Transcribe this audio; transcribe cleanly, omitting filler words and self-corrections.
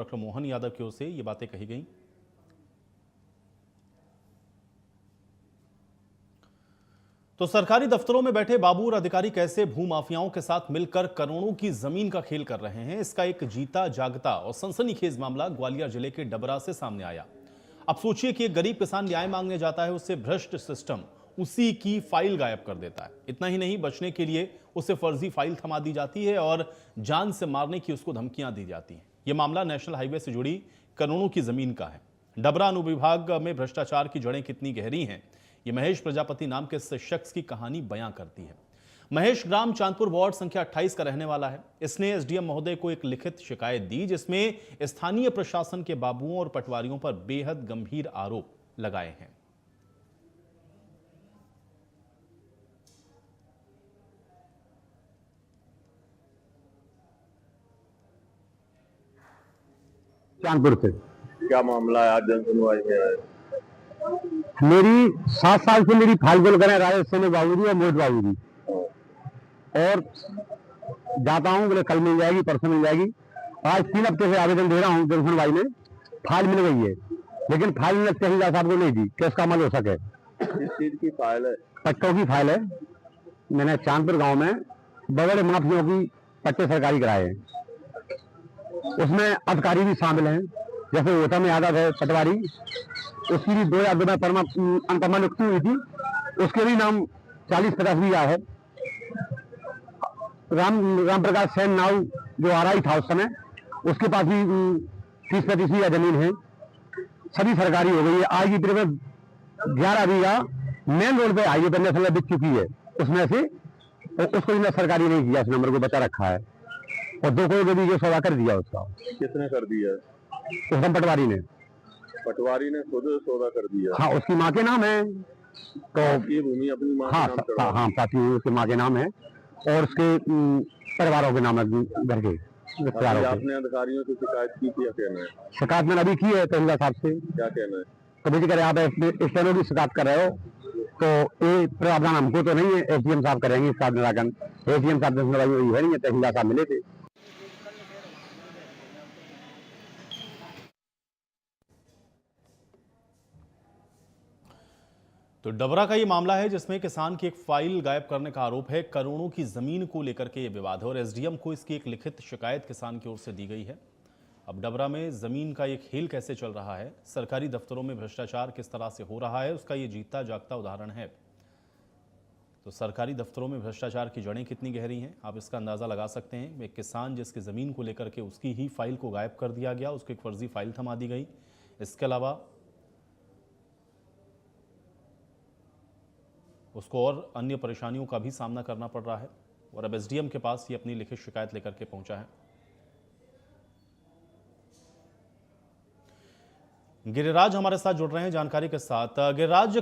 Doctor Mohan Yadav की ओर से ये बातें कही गई। तो सरकारी दफ्तरों में बैठे बाबू और अधिकारी कैसे भूमाफियाओं के साथ मिलकर करोड़ों की जमीन का खेल कर रहे हैं, इसका एक जीता जागता और सनसनीखेज मामला ग्वालियर जिले के डबरा से सामने आया। अब सोचिए कि एक गरीब किसान न्याय मांगने जाता है, उससे भ्रष्ट सिस्टम उसी की फाइल गायब कर देता है। इतना ही नहीं, बचने के लिए उसे फर्जी फाइल थमा दी जाती है और जान से मारने की उसको धमकियां दी जाती हैं। यह मामला नेशनल हाईवे से जुड़ी करोड़ों की जमीन का है। डबरा अनुविभाग में भ्रष्टाचार की जड़ें कितनी गहरी हैं, ये महेश प्रजापति नाम के इस शख्स की कहानी बयां करती है। महेश ग्राम चांदपुर वार्ड संख्या 28 का रहने वाला है। इसने एसडीएम महोदय को एक लिखित शिकायत दी, जिसमें स्थानीय प्रशासन के बाबुओं और पटवारियों पर बेहद गंभीर आरोप लगाए हैं। चांदपुर से क्या मामला है? आज जन सुनवाई में आए। मेरी 7 साल से मेरी फाइल गोल करें राजस्थान बाबूजी और मोहित बाबूजी, और जाता हूँ, बोले कल मिल जाएगी, परसों मिल जाएगी। आज 3 हफ्ते से आवेदन दे रहा हूँ जन सुनवाई में। फाइल मिल गई है, लेकिन फाइल ने तहसीलदार साहब को नहीं दी कि उसका अमल हो सके। किस चीज की फाइल है? पट्टों की फाइल है। मैंने चांदपुर गांव में बड़े माफियों की पट्टे सरकारी कराए हैं। उसमें अधिकारी भी शामिल हैं, जैसे ओटा में यादव है पटवारी, उसकी भी 2002 में अनुपमा नियुक्ति हुई थी, उसके भी नाम 40-50 भी है। राम प्रकाश सेन नाव जो आ रहा था उस समय, उसके पास भी 30-35 बीघा जमीन है। सभी सरकारी हो गई है। आज की तरह में 11 बीघा मेन रोड पे हाईवे पर नेशनल बिक चुकी है, उसमें से उसको इन्हें सरकारी नहीं किया, उस नंबर को बचा रखा है, और 2 करोड़ भी सौदा कर दिया उसका। किसने कर दिया? उसम पटवारी ने खुद सौदा कर दिया। हाँ, उसकी माँ के नाम है। तो ये भूमि अपनी माँ हाँ, के नाम चढ़ा। हाँ, साथी उसकी माँ के नाम है और उसके परिवारों के नाम है, घर के रिश्तेदारों के। आपने अधिकारियों से शिकायत की थी? क्या कहना है? शिकायत मैंने अभी की है तहसीलदार साहब से। क्या कहना है? तो मुझे कह आप स्टेनो की शिकायत कर रहे हो, तो ये प्रावधान हमको तो नहीं है, एसडीएम साहब करेंगे इसका निराकरण। एसडीएम साहब है नहीं है, तहसीलदार साहब मिले थे। तो डबरा का ये मामला है जिसमें किसान की एक फाइल गायब करने का आरोप है। करोड़ों की जमीन को लेकर के ये विवाद है और एसडीएम को इसकी एक लिखित शिकायत किसान की ओर से दी गई है। अब डबरा में जमीन का ये खेल कैसे चल रहा है, सरकारी दफ्तरों में भ्रष्टाचार किस तरह से हो रहा है, उसका ये जीता जागता उदाहरण है। तो सरकारी दफ्तरों में भ्रष्टाचार की जड़ें कितनी गहरी हैं, आप इसका अंदाजा लगा सकते हैं। एक किसान जिसकी जमीन को लेकर के उसकी ही फाइल को गायब कर दिया गया, उसको एक फर्जी फाइल थमा दी गई। इसके अलावा उसको और अन्य परेशानियों का भी सामना करना पड़ रहा है और अब एसडीएम के पास ये अपनी लिखित शिकायत लेकर के पहुंचा है। गिरिराज हमारे साथ जुड़ रहे हैं जानकारी के साथ। गिरिराज,